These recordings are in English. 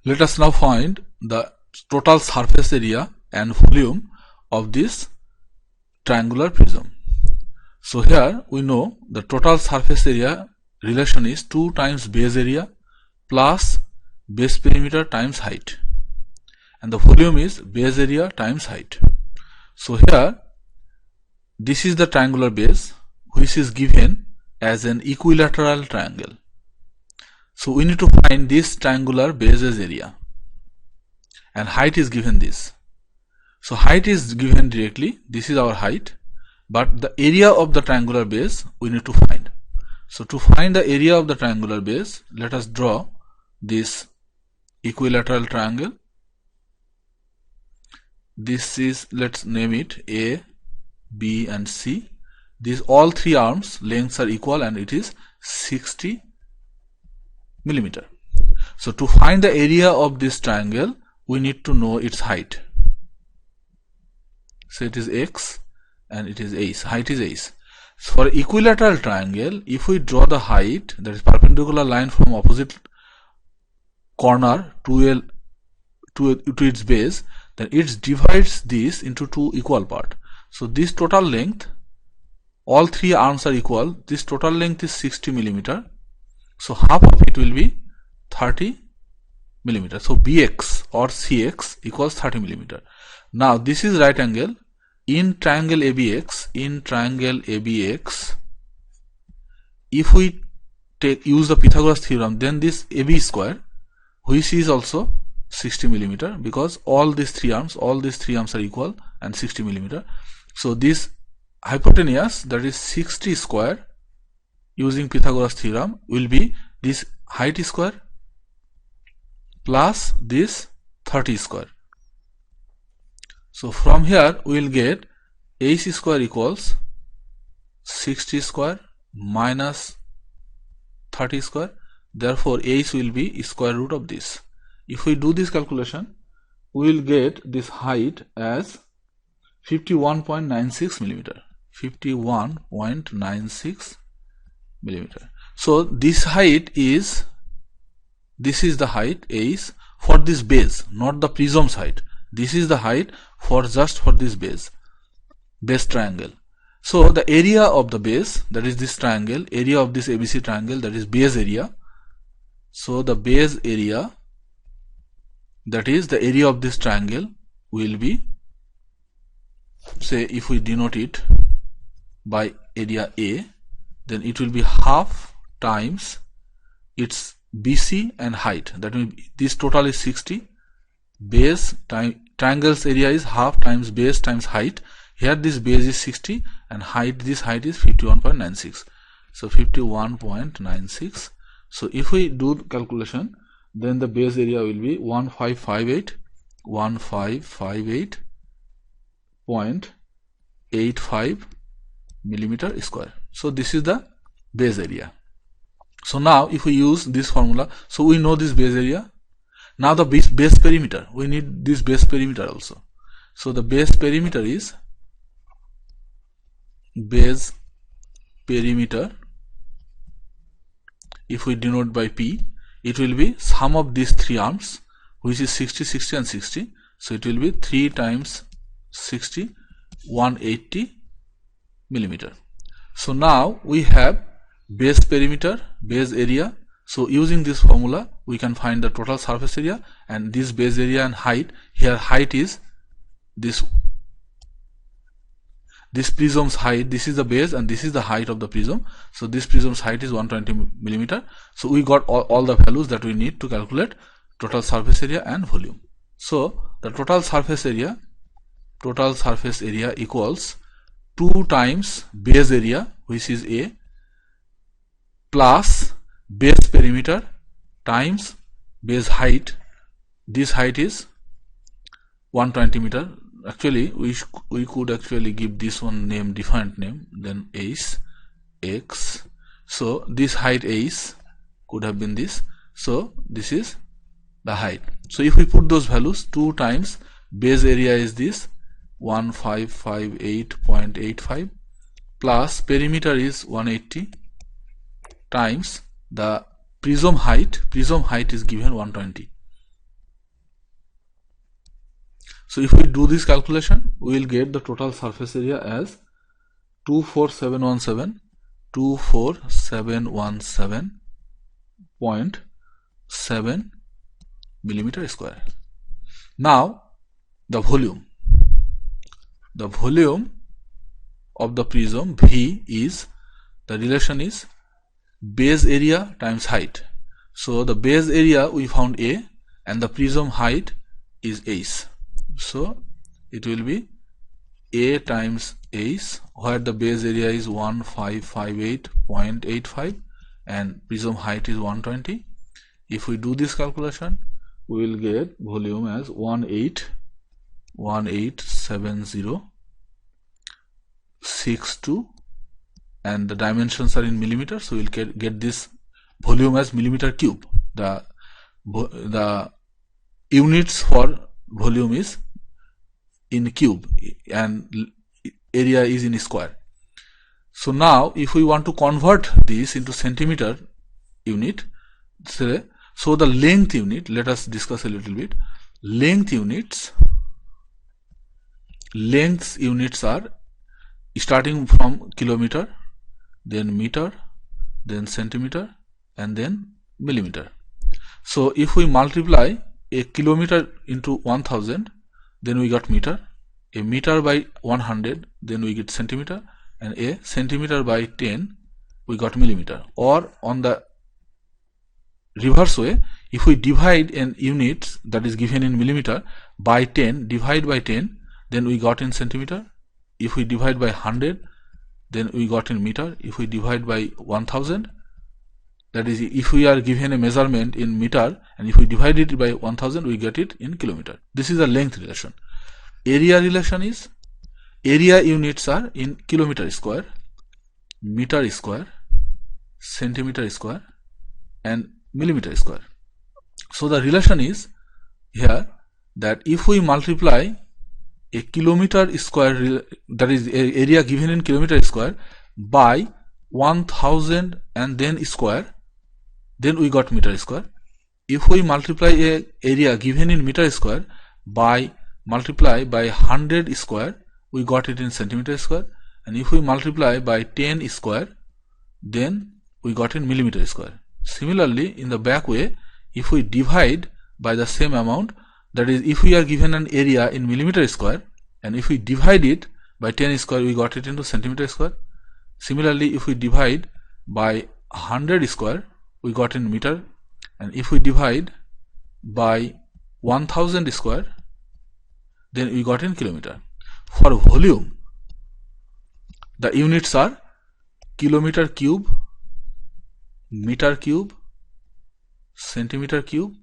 Let us now find the total surface area and volume of this triangular prism. So here we know the total surface area relation is 2 times base area plus base perimeter times height, and the volume is base area times height. So here this is the triangular base which is given as an equilateral triangle. So we need to find this triangular base's area, and height is given this. So height is given directly, this is our height, but the area of the triangular base we need to find. So to find the area of the triangular base, let us draw this equilateral triangle. This is, let's name it A, B and C. These all three arms lengths are equal and it is 60 millimeter. So to find the area of this triangle, we need to know its height. So it is x and it is ace. Height is ace. So for equilateral triangle, if we draw the height, that is perpendicular line from opposite corner to its base, then it divides this into two equal parts. So this total length, all three arms are equal. This total length is 60 millimeter. So half of it will be 30 millimeter. So bx or cx equals 30 millimeter. Now this is right angle. In triangle ABX, if we use the Pythagoras theorem, then this AB square, which is also 60 millimeter, because all these three arms are equal and 60 millimeter. So this hypotenuse, that is 60 square, using Pythagoras theorem, will be this height square plus this 30 square. So from here we will get AC square equals 60 square minus 30 square. Therefore AC will be square root of this. If we do this calculation, we will get this height as 51.96 millimeter. 51.96 millimeter. So this height is, this is the height AC for this base, not the prism's height. This is the height for just for this base triangle. So the area of the base, that is this triangle, area of this ABC triangle, that is base area. So the base area, that is the area of this triangle, will be, say if we denote it by area A, then it will be half times its BC and height. That means this total is 60. Base time triangle's area is half times base times height. Here this base is 60 and height, this height is 51.96. So 51.96. So if we do calculation, then the base area will be 1558.85 millimeter square. So this is the base area. So now if we use this formula, so we know this base area. Now the base perimeter, we need this base perimeter also. So the base perimeter is, base perimeter, if we denote by P, it will be sum of these three arms, which is 60, 60 and 60. So it will be 3 times 60, 180 millimeter. So now we have base perimeter, base area. So using this formula, we can find the total surface area and this base area and height. Here height is this prism's height. This is the base and this is the height of the prism. So this prism's height is 120 millimeter. So we got all the values that we need to calculate total surface area and volume. So the total surface area equals 2 times base area, which is A, plus base perimeter times base height. This height is 120 meter. Actually we could actually give this one name, different name than ace, x. So this height ace could have been this. So this is the height. So if we put those values, 2 times base area is this 1558.85 plus perimeter is 180 times the prism height is given 120. So if we do this calculation, we will get the total surface area as 24717.7 millimeter square. Now the volume of the prism V is, the relation is base area times height. So the base area we found A and the prism height is H. So it will be A times H, where the base area is 1558.85 and prism height is 120. If we do this calculation, we will get volume as 187062, and the dimensions are in millimeters, so we will get this volume as millimeter cube. The units for volume is in cube and area is in square. So now if we want to convert this into centimeter unit, so the length unit, let us discuss a little bit. Lengths units are starting from kilometer, then meter, then centimeter, and then millimeter. So if we multiply a kilometer into 1000, then we got meter, a meter by 100, then we get centimeter, and a centimeter by 10, we got millimeter. Or on the reverse way, if we divide an unit that is given in millimeter by 10, divide by 10, then we got in centimeter. If we divide by 100, then we got in meter. If we divide by 1000, that is, if we are given a measurement in meter and if we divide it by 1000, we get it in kilometer. This is a length relation. Area relation is, area units are in kilometer square, meter square, centimeter square, and millimeter square. So the relation is here that if we multiply a kilometer square, that is area given in kilometer square, by 1000 and then square, then we got meter square. If we multiply a area given in meter square by multiply by 100 square, we got it in centimeter square, and if we multiply by 10 square, then we got in millimeter square. Similarly, in the back way, if we divide by the same amount, that is, if we are given an area in millimeter square and if we divide it by 10 square, we got it into centimeter square. Similarly, if we divide by 100 square, we got in meter, and if we divide by 1000 square, then we got in kilometer. For volume, the units are kilometer cube, meter cube, centimeter cube,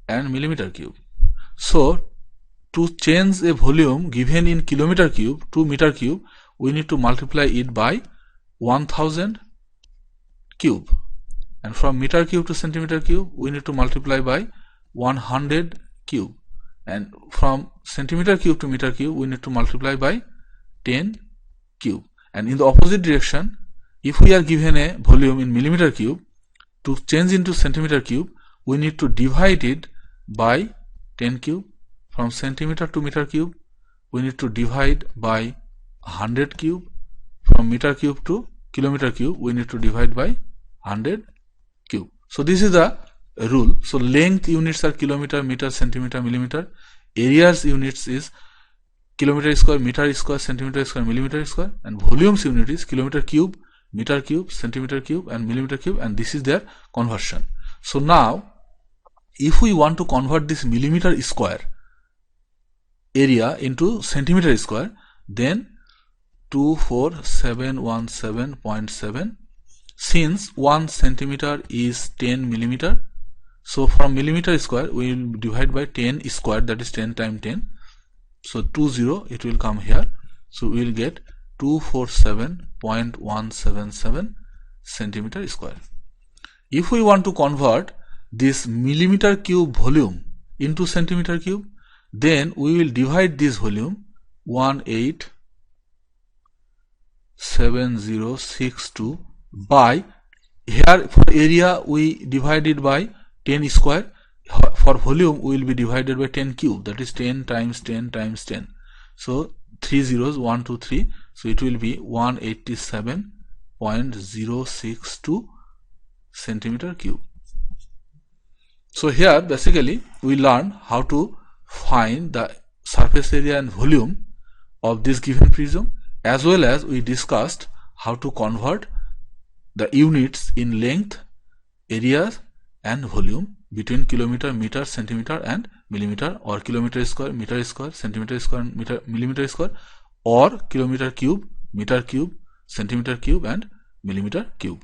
and millimeter cube. So to change a volume given in kilometer cube to meter cube, we need to multiply it by 1000 cube, and from meter cube to centimeter cube, we need to multiply by 100 cube, and from centimeter cube to meter cube, we need to multiply by 10 cube. And in the opposite direction, if we are given a volume in millimeter cube, to change into centimeter cube, we need to divide it by 10 cube. From centimeter to meter cube, we need to divide by 100 cube. From meter cube to kilometer cube, we need to divide by 100 cube. So this is the rule. So length units are kilometer, meter, centimeter, millimeter. Areas units is kilometer square, meter square, centimeter square, millimeter square, and volumes unit is kilometer cube, meter cube, centimeter cube, and millimeter cube, and this is their conversion. So now if we want to convert this millimeter square area into centimeter square, then 24717.7, since 1 centimeter is 10 millimeter, so from millimeter square we will divide by 10 square, that is 10 times 10, so 20 it will come here, so we will get 247.177 centimeter square. If we want to convert this millimeter cube volume into centimeter cube, then we will divide this volume 187062 by, here for area we divided by 10 square, for volume we will be divided by 10 cube, that is 10 times 10 times 10. So 3 zeros, 1 2 3, so it will be 187.062 centimeter cube. So here basically we learn how to find the surface area and volume of this given prism, as well as we discussed how to convert the units in length, areas and volume between kilometer, meter, centimeter and millimeter, or kilometer square, meter square, centimeter square, meter, millimeter square, or kilometer cube, meter cube, centimeter cube and millimeter cube.